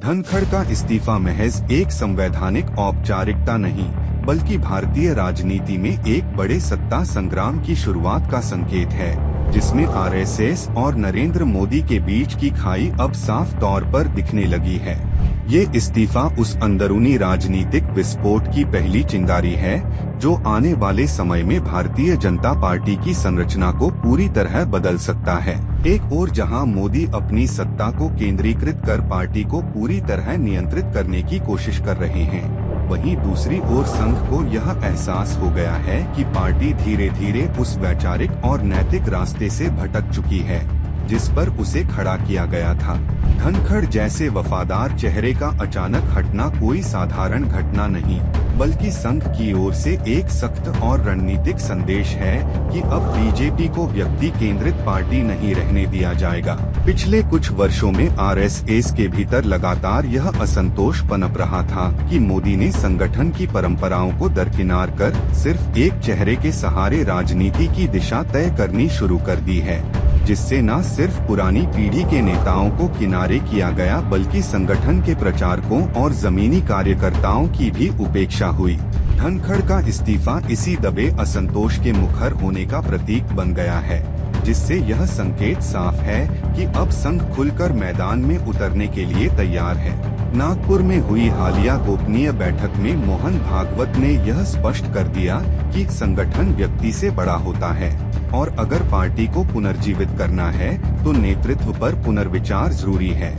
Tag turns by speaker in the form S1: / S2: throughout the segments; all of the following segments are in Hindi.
S1: धनखड़ का इस्तीफा महज एक संवैधानिक औपचारिकता नहीं, बल्कि भारतीय राजनीति में एक बड़े सत्ता संग्राम की शुरुआत का संकेत है, जिसमें आरएसएस और नरेंद्र मोदी के बीच की खाई अब साफ तौर पर दिखने लगी है। ये इस्तीफा उस अंदरूनी राजनीतिक विस्फोट की पहली चिंगारी है, जो आने वाले समय में भारतीय जनता पार्टी की संरचना को पूरी तरह बदल सकता है। एक ओर जहां मोदी अपनी सत्ता को केंद्रीकृत कर पार्टी को पूरी तरह नियंत्रित करने की कोशिश कर रहे हैं, वहीं दूसरी ओर संघ को यह एहसास हो गया है कि पार्टी धीरे धीरे उस वैचारिक और नैतिक रास्ते से भटक चुकी है, जिस पर उसे खड़ा किया गया था। धनखड़ जैसे वफादार चेहरे का अचानक हटना कोई साधारण घटना नहीं, बल्कि संघ की ओर से एक सख्त और रणनीतिक संदेश है कि अब बीजेपी को व्यक्ति केंद्रित पार्टी नहीं रहने दिया जाएगा। पिछले कुछ वर्षों में आरएसएस के भीतर लगातार यह असंतोष पनप रहा था कि मोदी ने संगठन की परंपराओं को दरकिनार कर सिर्फ एक चेहरे के सहारे राजनीति की दिशा तय करनी शुरू कर दी है, जिससे न सिर्फ पुरानी पीढ़ी के नेताओं को किनारे किया गया, बल्कि संगठन के प्रचारकों और जमीनी कार्यकर्ताओं की भी उपेक्षा हुई। धनखड़ का इस्तीफा इसी दबे असंतोष के मुखर होने का प्रतीक बन गया है, जिससे यह संकेत साफ है कि अब संघ खुलकर मैदान में उतरने के लिए तैयार है। नागपुर में हुई हालिया गोपनीय बैठक में मोहन भागवत ने यह स्पष्ट कर दिया कि संगठन व्यक्ति से बड़ा होता है और अगर पार्टी को पुनर्जीवित करना है तो नेतृत्व पर पुनर्विचार जरूरी है।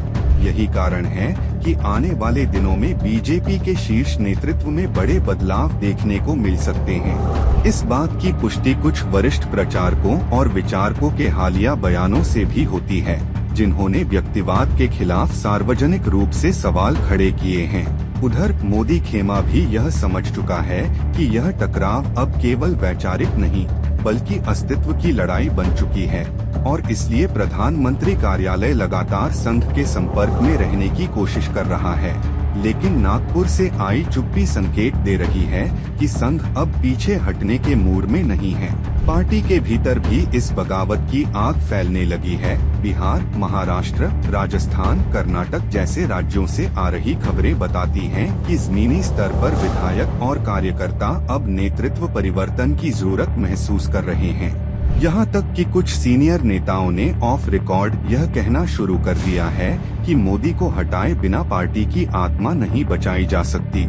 S1: यही कारण है कि आने वाले दिनों में बीजेपी के शीर्ष नेतृत्व में बड़े बदलाव देखने को मिल सकते हैं। इस बात की पुष्टि कुछ वरिष्ठ प्रचारकों और विचारकों के हालिया बयानों से भी होती है, जिन्होंने व्यक्तिवाद के खिलाफ सार्वजनिक रूप से सवाल खड़े किए हैं। उधर मोदी खेमा भी यह समझ चुका है कि यह टकराव अब केवल वैचारिक नहीं, बल्कि अस्तित्व की लड़ाई बन चुकी है और इसलिए प्रधानमंत्री कार्यालय लगातार संघ के संपर्क में रहने की कोशिश कर रहा है। लेकिन नागपुर से आई चुप्पी संकेत दे रही है कि संघ अब पीछे हटने के मूड में नहीं है। पार्टी के भीतर भी इस बगावत की आग फैलने लगी है। बिहार, महाराष्ट्र, राजस्थान, कर्नाटक जैसे राज्यों से आ रही खबरें बताती हैं कि जमीनी स्तर पर विधायक और कार्यकर्ता अब नेतृत्व परिवर्तन की जरूरत महसूस कर रहे हैं। यहाँ तक कि कुछ सीनियर नेताओं ने ऑफ रिकॉर्ड यह कहना शुरू कर दिया है कि मोदी को हटाए बिना पार्टी की आत्मा नहीं बचाई जा सकती।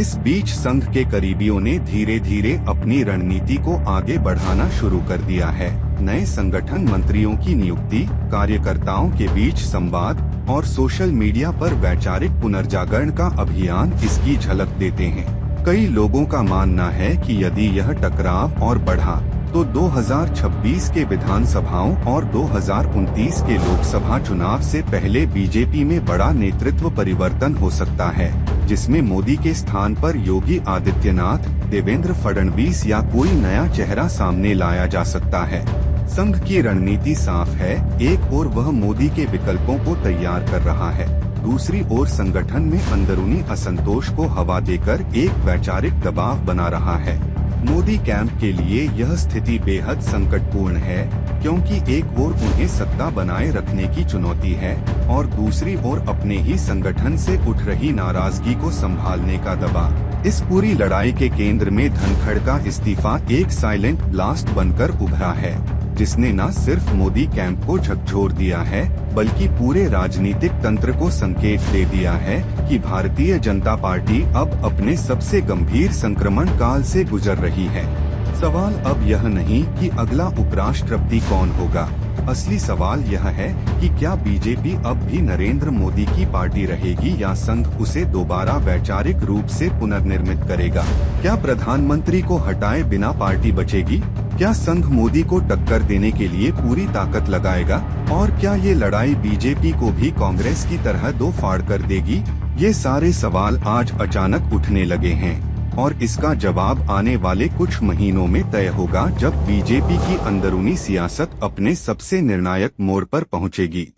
S1: इस बीच संघ के करीबियों ने धीरे धीरे अपनी रणनीति को आगे बढ़ाना शुरू कर दिया है। नए संगठन मंत्रियों की नियुक्ति, कार्यकर्ताओं के बीच संवाद और सोशल मीडिया पर वैचारिक पुनर्जागरण का अभियान इसकी झलक देते हैं। कई लोगों का मानना है कि यदि यह टकराव और बढ़ा तो 2026 के विधानसभाओं और 2029 के लोकसभा चुनाव से पहले बीजेपी में बड़ा नेतृत्व परिवर्तन हो सकता है, जिसमें मोदी के स्थान पर योगी आदित्यनाथ, देवेंद्र फडणवीस या कोई नया चेहरा सामने लाया जा सकता है। संघ की रणनीति साफ है, एक ओर वह मोदी के विकल्पों को तैयार कर रहा है, दूसरी ओर संगठन में अंदरूनी असंतोष को हवा देकर एक वैचारिक दबाव बना रहा है। मोदी कैंप के लिए यह स्थिति बेहद संकटपूर्ण है, क्योंकि एक ओर उन्हें सत्ता बनाए रखने की चुनौती है और दूसरी ओर अपने ही संगठन से उठ रही नाराजगी को संभालने का दबाव। इस पूरी लड़ाई के केंद्र में धनखड़ का इस्तीफा एक साइलेंट ब्लास्ट बनकर उभरा है, जिसने न सिर्फ मोदी कैंप को झकझोर दिया है, बल्कि पूरे राजनीतिक तंत्र को संकेत दे दिया है कि भारतीय जनता पार्टी अब अपने सबसे गंभीर संक्रमण काल से गुजर रही है। सवाल अब यह नहीं कि अगला उपराष्ट्रपति कौन होगा, असली सवाल यह है कि क्या बीजेपी अब भी नरेंद्र मोदी की पार्टी रहेगी या संघ उसे दोबारा वैचारिक रूप से पुनर्निर्मित करेगा। क्या प्रधानमंत्री को हटाए बिना पार्टी बचेगी? क्या संघ मोदी को टक्कर देने के लिए पूरी ताकत लगाएगा? और क्या ये लड़ाई बीजेपी को भी कांग्रेस की तरह दो फाड़ कर देगी? ये सारे सवाल आज अचानक उठने लगे हैं और इसका जवाब आने वाले कुछ महीनों में तय होगा, जब बीजेपी की अंदरूनी सियासत अपने सबसे निर्णायक मोड़ पर पहुंचेगी।